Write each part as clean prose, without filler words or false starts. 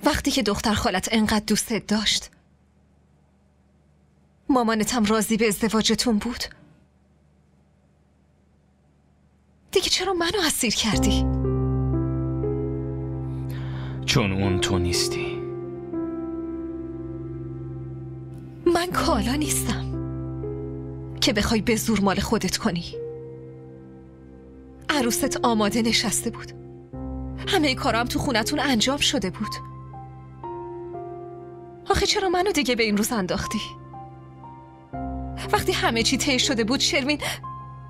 وقتی که دختر خالت انقدر دوستت داشت، مامانتم راضی به ازدواجتون بود، دیگه چرا منو اسیر کردی؟ چون اون تو نیستی. من کالا نیستم که بخوای به زور مال خودت کنی. عروست آماده نشسته بود، همه کارام تو خونتون انجام شده بود. آخه چرا منو دیگه به این روز انداختی؟ وقتی همه چی طی شده بود شروین،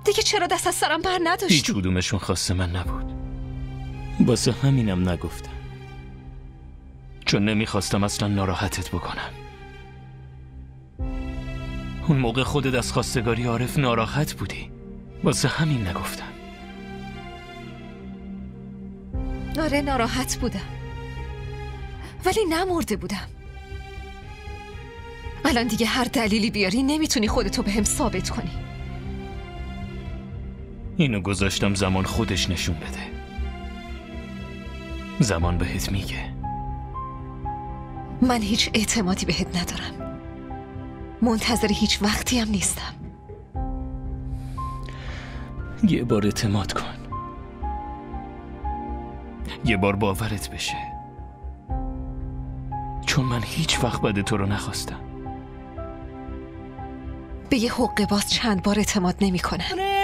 دیگه چرا دست از سرم بر نداشتی؟ هیچ کدومشون خواست من نبود، واسه همینم نگفتم، چون نمیخواستم اصلا ناراحتت بکنم. اون موقع خودت از خواستگاری عارف ناراحت بودی، واسه همین نگفتم. آره ناراحت بودم، ولی نمرده بودم. الان دیگه هر دلیلی بیاری نمیتونی خودتو بهم ثابت کنی. اینو گذاشتم زمان خودش نشون بده. زمان بهت میگه. من هیچ اعتمادی بهت ندارم، منتظر هیچ وقتی هم نیستم. یه بار اعتماد کن، یه بار باورت بشه، چون من هیچ وقت بد تو رو نخواستم. به یه حقه باز چند بار اعتماد نمی کنن.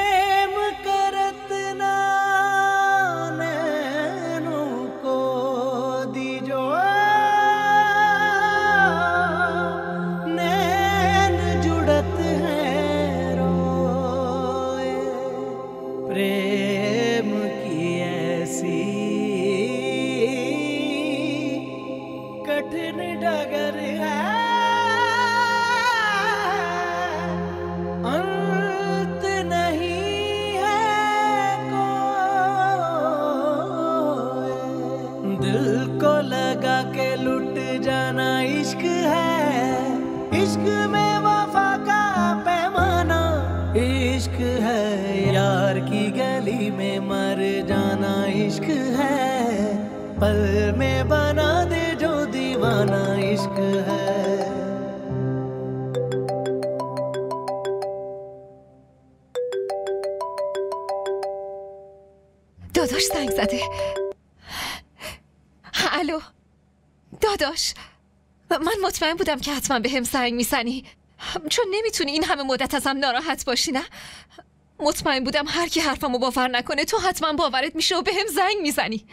पल में बना दे जो दीवाना इश्क है। داداش زنگ زده. الو داداش، من مطمئن بودم که حتما به هم زنگ میزنی، چون نمیتونی این همه مدت ازم ناراحت باشی. نه، مطمئن بودم هر کی حرفمو باور نکنه تو حتما باورت میشه و به هم زنگ میزنی.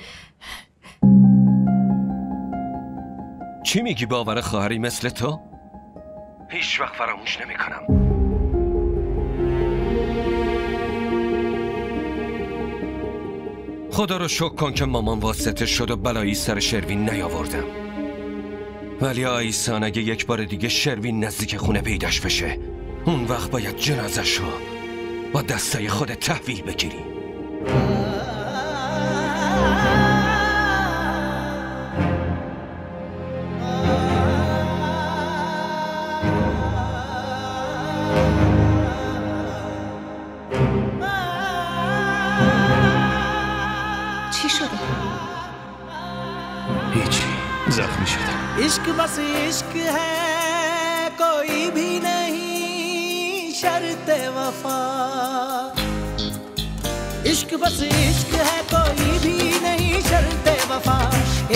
چی میگی باور خواهری مثل تو؟ هیچ وقت فراموش نمیکنم. خدا رو شکر کن که مامان واسطه شد و بلایی سر شروین نیاوردم. ولی آیسان اگه یک بار دیگه شروین نزدیک خونه پیداش بشه، اون وقت باید جنازش رو با دستای خودت تحویل بگیری. چی شده؟ هیچی، زخمی شدم. इश्क बस इश्क है कोई भी नहीं शर्त वफा। इश्क बस इश्क है कोई भी नहीं शर्त वफा।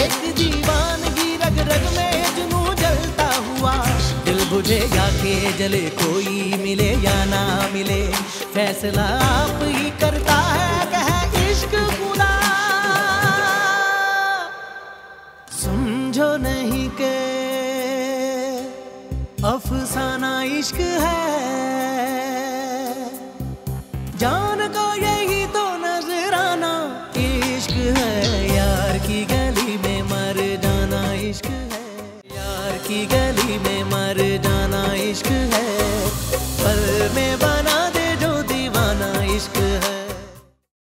एक दीवानगी रग रग में जुनू जलता हुआ, दिल बुझेगा के जले कोई मिले या ना मिले, फैसला आप ही करता है कह इश्क खुदा। समझो नहीं के अफसाना इश्क है, जान को यही तो नजराना इश्क है। यार की गली में मर जाना इश्क है, यार की गली